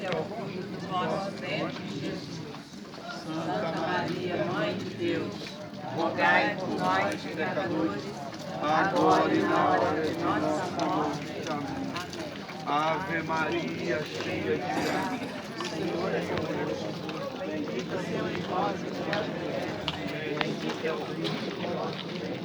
é o fruto do vosso ventre, Jesus. Santa Maria, Mãe de Deus, rogai por nós, pecadores, agora e na hora de nossa morte. Amém. Ave Maria, cheia de graça, O Senhor é convosco. Bendita sois vós entre as mulheres, bendito é o fruto do vosso ventre.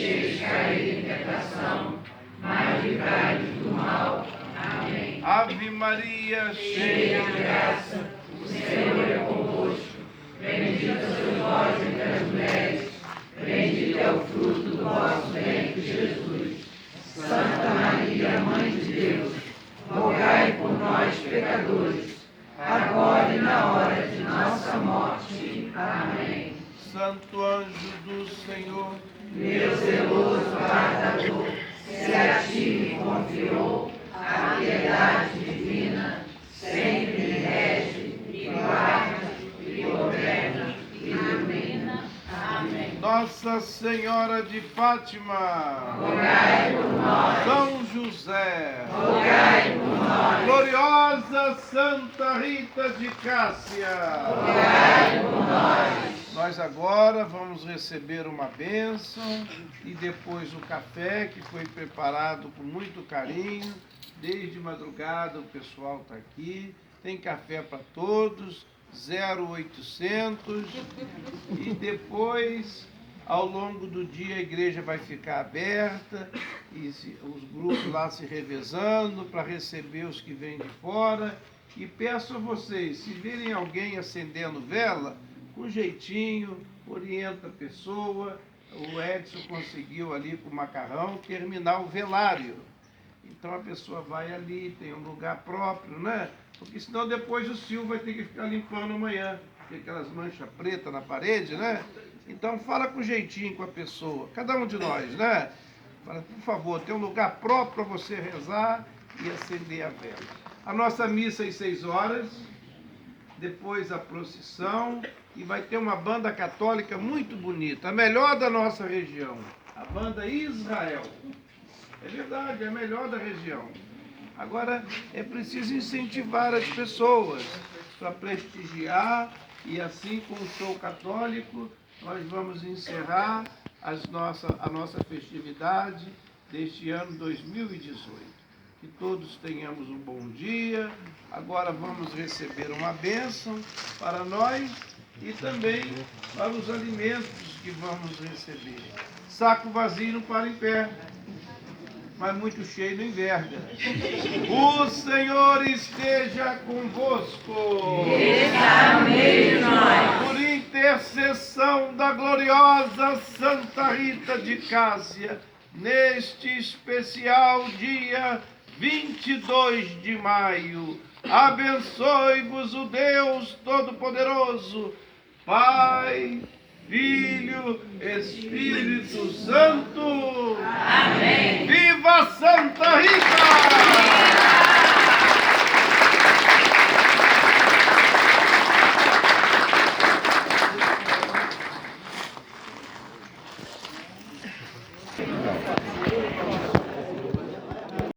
deixeis cair em tentação, mas livrai-nos do mal. Amém. Ave Maria, cheia de graça, O Senhor é convosco. Bendita sois vós entre as mulheres. Bendito é o fruto do vosso ventre, Jesus. Santa Maria, Mãe de Deus, rogai por nós, pecadores, agora e na hora de nossa morte. Amém. Santo anjo do Senhor, Meu zeloso guardador, se a ti me confiou a piedade divina, sempre me rege, me guarda, me governa, me ilumina. Amém. Nossa Senhora de Fátima, Rogai por nós, São José, rogai por nós, gloriosa Santa Rita de Cássia, rogai por nós. nós agora vamos receber uma bênção e depois o café que foi preparado com muito carinho. Desde madrugada o pessoal está aqui, tem café para todos, 0800, e depois, ao longo do dia, a igreja vai ficar aberta, e os grupos lá se revezando para receber os que vêm de fora. E peço a vocês, se virem alguém acendendo vela, com jeitinho, orienta a pessoa. O Edson conseguiu ali com o macarrão terminar o velário. Então a pessoa vai ali, tem um lugar próprio, né? Porque senão depois o Silvio vai ter que ficar limpando amanhã. Tem aquelas manchas pretas na parede, né? Então fala com jeitinho com a pessoa, cada um de nós, né? Fala, por favor, tem um lugar próprio para você rezar e acender a vela. A nossa missa às 6 horas, depois a procissão, e vai ter uma banda católica muito bonita, a melhor da nossa região, a banda Israel. É verdade, é a melhor da região. Agora, é preciso incentivar as pessoas para prestigiar, e assim, com o show católico, nós vamos encerrar a nossa festividade deste ano 2018. Que todos tenhamos um bom dia. Agora vamos receber uma bênção para nós e também para os alimentos que vamos receber. Saco vazio não para em pé, mas muito cheio não enverga. O Senhor esteja convosco. Está no meio de nós. Por intercessão da gloriosa Santa Rita de Cássia, neste especial dia 22 de maio, abençoe-vos o Deus Todo-Poderoso, Pai, Filho, Espírito Santo. Amém. Viva Santa Rita!